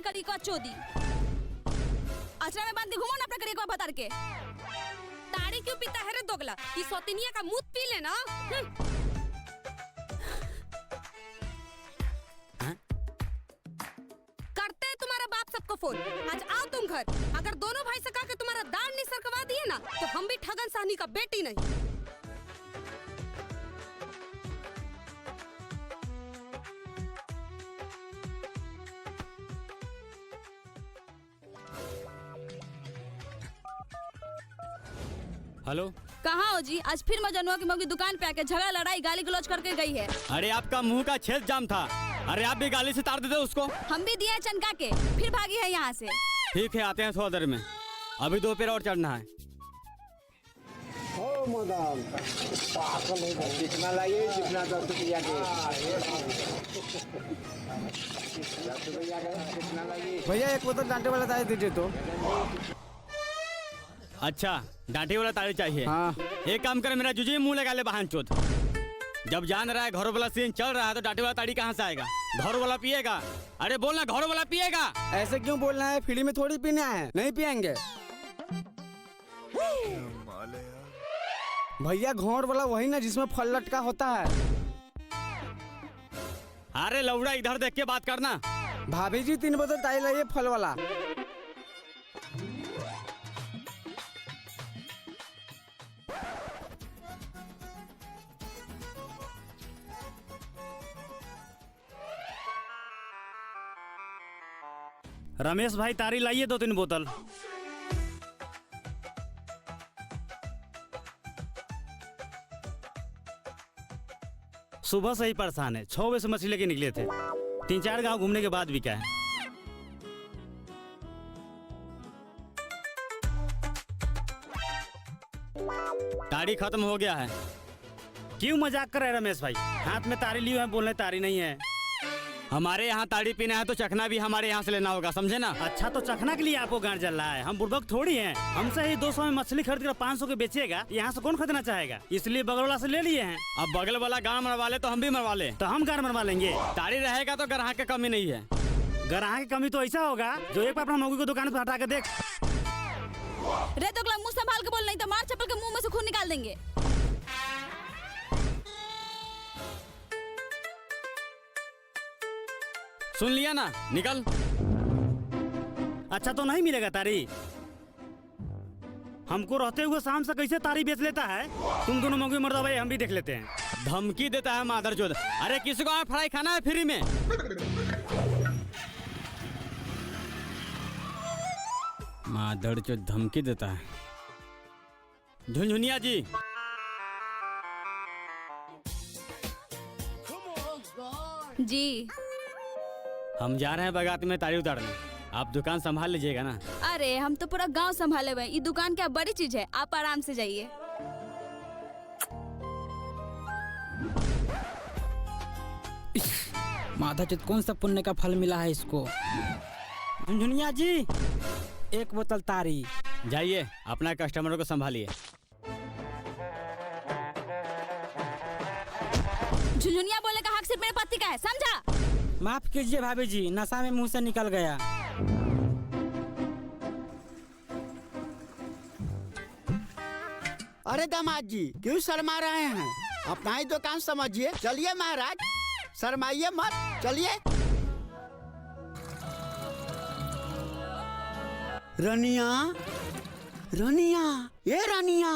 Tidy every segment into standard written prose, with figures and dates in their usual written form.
ये कड़ी को चोदी अचरा में बांधी घूमो ना अपने कड़ी को बता के। ताड़ी क्यों पीता है रे दोगला? ये सौतिनिया का मुंह पी लेना। करते है तुम्हारा बाप सबको फोन। आज आओ तुम घर। अगर दोनों भाई से कहा के तुम्हारा दांत नहीं सरकवा दिए ना तो हम भी ठगन साहनी का बेटी नहीं। हेलो, कहाँ हो जी? आज फिर मजनुआ की मम्मी दुकान पे आके झगड़ा लड़ाई गाली गलौज करके गई है। अरे आपका मुंह का छेद जाम था। अरे आप भी गाली से तार देते उसको। हम भी दिए चनका के, फिर भागी है यहाँ से। ठीक है, आते हैं थोड़ा देर में। अभी 2 पैर और चढ़ना है। ओ मदाम कितना लाइए, कितना 10 रुपया के कितना लाइए भैया? एक बोतल डांटे वाला ताड़ी दीजिए तो। अच्छा, डांटे वाला ताड़ी चाहिए। हाँ। एक काम कर, मेरा जुजी मुंह लगा ले बहन चोद। जब जान रहा है घरों वाला सीन चल रहा है तो डांटे वाला ताड़ी कहाँ से आएगा? घरों वाला पिएगा। अरे बोलना, घरों वाला पिएगा। ऐसे क्यों बोलना है? फ्री में थोड़ी पीना है, नहीं पियेंगे। भैया घोड़ वाला वही ना जिसमें फल लटका होता है। अरे लौड़ा, इधर देख के बात करना। भाभी जी 3 बोतल ताड़ी लाइए फल वाला। रमेश भाई ताड़ी लाइए 2-3 बोतल। सुबह से ही परेशान है। 6 बजे से मछली लेके निकले थे। 3-4 गांव घूमने के बाद भी क्या है। ताड़ी खत्म हो गया है। क्यों मजाक कर रहे हैं रमेश भाई? हाथ में ताड़ी लिए हैं, बोलने ताड़ी नहीं है। हमारे यहाँ ताड़ी पीना है तो चखना भी हमारे यहाँ से लेना होगा, समझे ना? अच्छा, तो चखना के लिए आपको गांड जल रहा है। हम बुड़बक थोड़ी हैं। हमसे ही 200 में मछली खरीद कर 500 के बेचेगा। यहाँ से कौन खरीदना चाहेगा? इसलिए बगल वाला से ले लिए हैं। अब बगल वाला गांड मरवा ले तो हम भी मरवा ले। तो हम गांड मरवा लेंगे। ताड़ी रहेगा तो ग्राहक की कमी नहीं है। ग्राहक की कमी तो ऐसा होगा जो एक बार अपना मौगी को दुकान पर हटा के देख। रे दोगला, मुंह संभाल के बोल, नहीं तो मार चप्पल के मुंह में से खून निकाल देंगे। सुन लिया ना, निकल। अच्छा, तो नहीं मिलेगा ताड़ी? हमको रहते हुए शाम से कैसे ताड़ी बेच लेता है? तुम दोनों मौके मर्दा भाई, हम भी देख लेते हैं। धमकी देता है मादरचोद। अरे किसी को फ्राई खाना है फ्री में? मादरचोद धमकी देता है। झुनझुनिया जी, जी हम जा रहे हैं बागात में ताड़ी उतारने। आप दुकान संभाल लीजिएगा ना? अरे हम तो पूरा गांव संभाले हुए हैं। ये दुकान क्या बड़ी चीज है? आप आराम से जाइए। माधवचोद, कौन सा पुण्य का फल मिला है इसको? झुनझुनिया जी, 1 बोतल ताड़ी। जाइए, अपना कस्टमरों को संभालिए। झुनझुनिया बोलने का हक सिर्फ मेरे पति का है, समझा? माफ कीजिए भाभी जी, नशा में मुंह से निकल गया। अरे दामाद जी, क्यों शर्मा रहे हैं? अपना ही दुकान समझिए। चलिए महाराज, शर्माइए मत, चलिए। रनिया, रनिया, ये रनिया,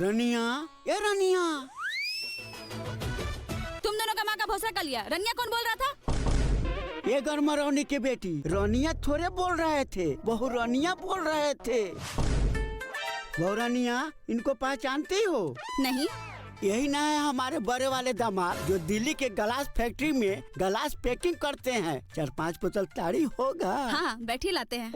रनिया, ये रनिया। तुम दोनों का माँ का भोसड़ा कर लिया। रनिया कौन बोल रहा था? ये गरमरौनी की बेटी रनिया थोड़े बोल रहे थे, बहू रनिया बोल रहे थे। बहू रनिया, इनको पहचानती हो? नहीं। यही ना है हमारे बड़े वाले दामाद जो दिल्ली के गलास फैक्ट्री में गलास पैकिंग करते हैं। 4-5 बोतल ताड़ी होगा। हाँ, बैठी लाते हैं।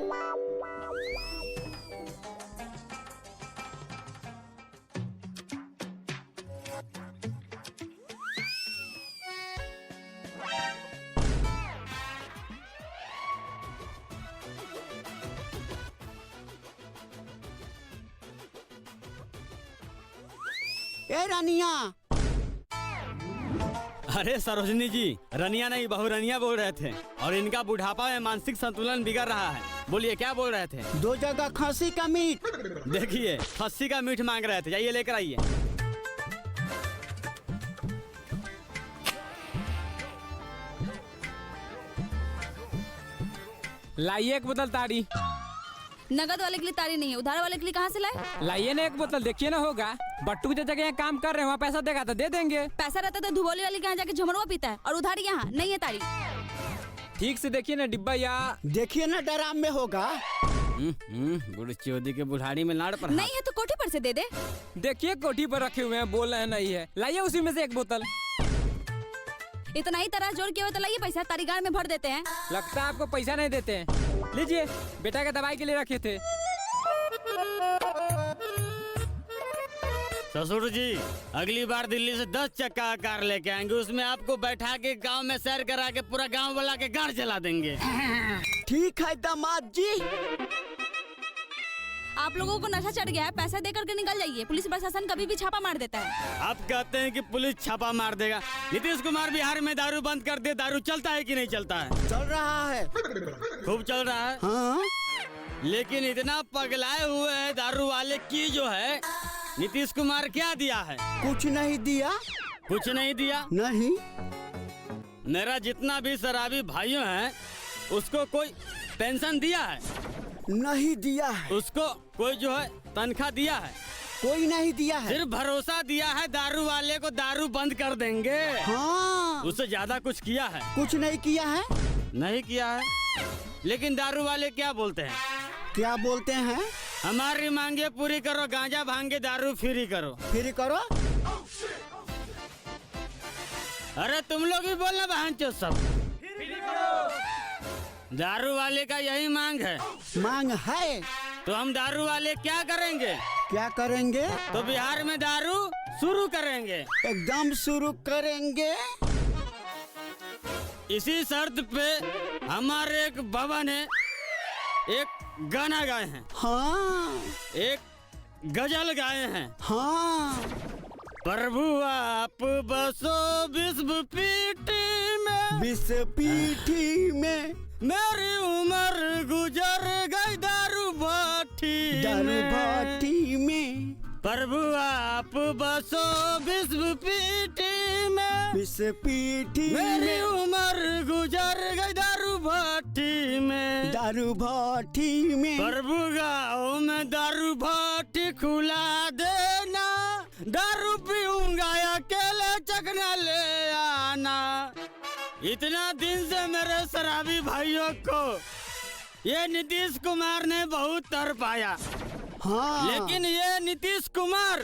ए रानिया, अरे सरोजनी जी, रनिया नहीं बहुरनिया बोल रहे थे। और इनका बुढ़ापा में मानसिक संतुलन बिगड़ रहा है। बोलिए क्या बोल रहे थे? 2 जगह खसी का मीट। देखिए खस्सी का मीट मांग रहे थे, जाइए लेकर आइए। लाइए 1 बोतल ताड़ी। नगद वाले के लिए तारी नहीं है, उधार वाले के लिए कहाँ से लाए? लाइए ना 1 बोतल, देखिए ना होगा। बट्टू की जगह यहाँ काम कर रहे हैं, वहाँ पैसा देगा तो दे देंगे। पैसा रहता तो धुबोली वाले के यहाँ जाके झमरुआ पीता है, और उधारी यहाँ नहीं है तारी। ठीक से देखिए ना डिब्बा या देखिए ना डराम में होगा। बुढ़ चौधरी के बुढ़ाड़ी में लाड़ पर नहीं है तो कोठी पर से दे दे। देखिए कोठी पर रखे हुए हैं, बोल रहे हैं नहीं है। लाइए उसी में से 1 बोतल। इतना ही तरह जोड़ के हुए तो लाइए पैसा, तारी गाड़ में भर देते हैं। लगता है आपको पैसा नहीं देते हैं। लीजिए, बेटा के दवाई के लिए रखे थे। ससुर जी, अगली बार दिल्ली से 10 चक्का कार लेके आएंगे, उसमें आपको बैठा के गांव में सैर करा के पूरा गांव वाला के गाड़ चला देंगे। ठीक है दामाद जी। आप लोगों को नशा चढ़ गया है, पैसा देकर के निकल जाइए, पुलिस प्रशासन कभी भी छापा मार देता है। आप कहते हैं कि पुलिस छापा मार देगा। नीतीश कुमार बिहार में दारू बंद कर दे, दारू चलता है कि नहीं चलता है? चल रहा है। खूब चल रहा है। हाँ लेकिन इतना पगलाए हुए हैं दारू वाले की जो है, नीतीश कुमार क्या दिया है? कुछ नहीं दिया। कुछ नहीं दिया। नहीं। मेरा जितना भी शराबी भाइयों हैं, उसको कोई पेंशन दिया है? नहीं दिया है। उसको कोई जो है तनख्वाह दिया है? कोई नहीं दिया है। सिर्फ भरोसा दिया है दारू वाले को, दारू बंद कर देंगे। हाँ उससे ज्यादा कुछ किया है? कुछ नहीं किया है। नहीं किया है। लेकिन दारू वाले क्या बोलते हैं? क्या बोलते हैं? हमारी मांगे पूरी करो, गांजा भांगे दारू फ्री करो। फिर करो। अरे तुम लोग भी बोलना बहन चो सब। दारू वाले का यही मांग है। मांग है तो हम दारू वाले क्या करेंगे? क्या करेंगे? तो बिहार में दारू शुरू करेंगे। एकदम शुरू करेंगे। इसी शर्त पे हमारे एक बाबा ने एक गाना गाए हैं, हाँ एक गजल गाए हैं। हाँ। प्रभु आप बसो विश्व पीठी में, विश्व पीठी में, मेरी उम्र गुजर गई दारू भट्टी दारू में। भट्टी में। प्रभु आप बसो विश्व पीठी में, विश्व पीठी मेरी में, उम्र गुजर गई दारू भट्टी में। दारू भट्टी में। प्रभु गाँव में दारू भट्टी खुला देना, दारू पीऊंगा अकेले चखना ले आना। इतना दिन से मेरे शराबी भाइयों को ये नीतीश कुमार ने बहुत तड़पाया। हाँ। लेकिन ये नीतीश कुमार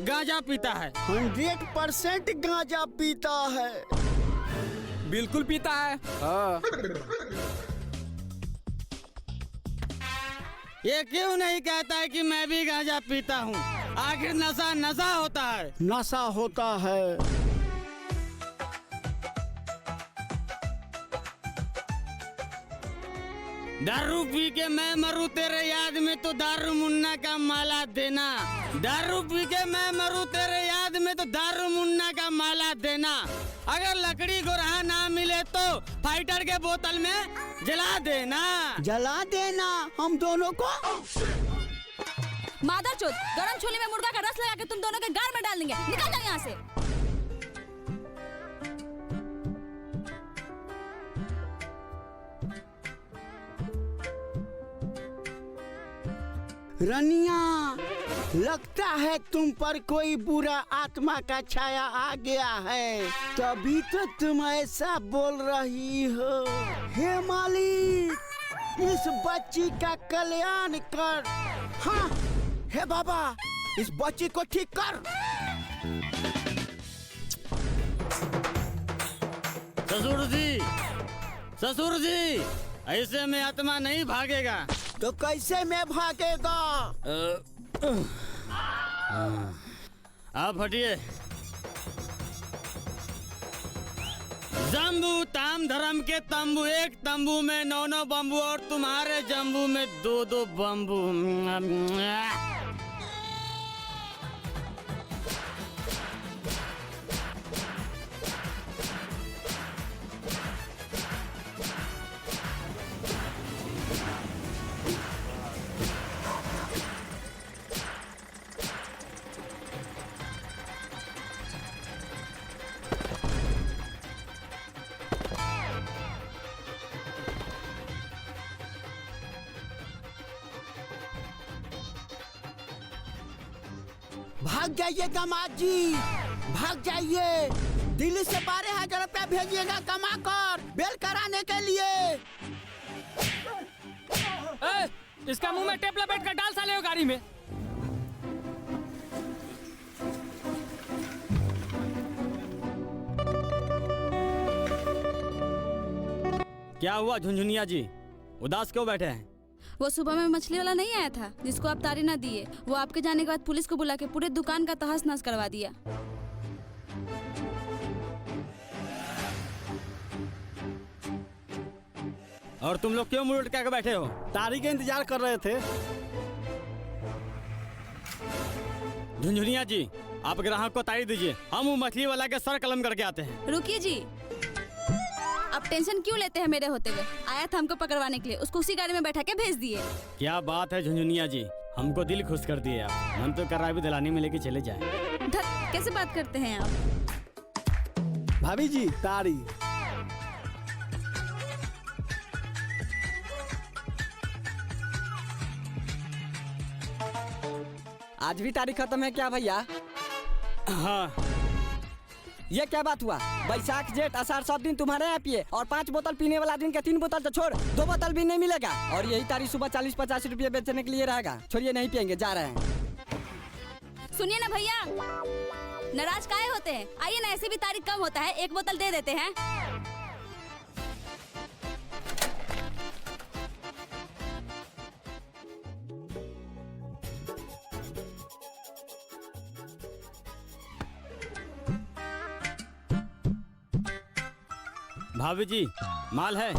गांजा पीता है। 100% गांजा पीता है। बिल्कुल पीता है। हाँ। ये क्यों नहीं कहता है कि मैं भी गांजा पीता हूँ? आखिर नशा नशा होता है। नशा होता है। दारू पी के मैं मरूं तेरे याद में तो दारू मुन्ना का माला देना। दारू पी के मैं मरूं तेरे याद में तो दारू मुन्ना का माला देना। अगर लकड़ी गोरहा ना मिले तो फाइटर के बोतल में जला देना। जला देना हम दोनों को। मादरचोद, गरम छोले में मुर्गा का रस लगा के तुम दोनों के गाड़ में डाल देंगे। निकल जाओ यहाँ से। रनिया, लगता है तुम पर कोई बुरा आत्मा का छाया आ गया है, तभी तो तुम ऐसा बोल रही हो। हे मालिक, इस बच्ची का कल्याण कर। हाँ हे बाबा, इस बच्ची को ठीक कर। ससुर जी, ससुर जी, ऐसे में आत्मा नहीं भागेगा। तो कैसे मैं भागेगा? आप हटिए। जम्बू ताम धर्म के तंबू, एक तंबू में 9 बम्बू और तुम्हारे जम्बू में 2 बम्बू। भाग जाइए दामाद जी, भाग जाइए। दिल्ली से 12,000 रुपया भेजिएगा कमा कर बेल कराने के लिए। ए, इसका मुंह में टेप लपेट कर डाल साले हो गाड़ी में। क्या हुआ झुनझुनिया जी, उदास क्यों बैठे हैं? वो सुबह में मछली वाला नहीं आया था जिसको आप तारी ना दिए, वो आपके जाने के बाद पुलिस को बुला के पूरे दुकान का तहस नहस करवा दिया। और तुम लोग क्यों मुंह लटका के बैठे हो? तारी के इंतजार कर रहे थे। झुनझुनिया जी, आप ग्राहक को तारी दीजिए, हम वो मछली वाला के सर कलम करके आते हैं। रुकिए जी, आप टेंशन क्यों लेते हैं मेरे होते हुए? आया था हमको पकड़वाने के लिए, उसको उसी गाड़ी में बैठा के भेज दिए। क्या बात है झुनझुनिया जी, हमको दिल खुश कर दिए आप। मन तो कर रहा है अभी दिलाने में लेके चले जाए। धत, कैसे बात करते हैं आप? भाभी जी तारी। आज भी तारीख खत्म है क्या भैया? हाँ, ये क्या बात हुआ? बैसाख जेठ आषाढ़ सब दिन तुम्हारे यहाँ पिए और 5 बोतल पीने वाला दिन के 3 बोतल तो छोड़ 2 बोतल भी नहीं मिलेगा। और यही तारीख सुबह 40-50 रुपये बेचने के लिए रहेगा। छोड़िए, नहीं पियेंगे, जा रहे हैं। सुनिए ना भैया, नाराज काहे होते हैं? आइए ना, ऐसे भी तारीख कम होता है, 1 बोतल दे देते हैं। भाभी जी माल है?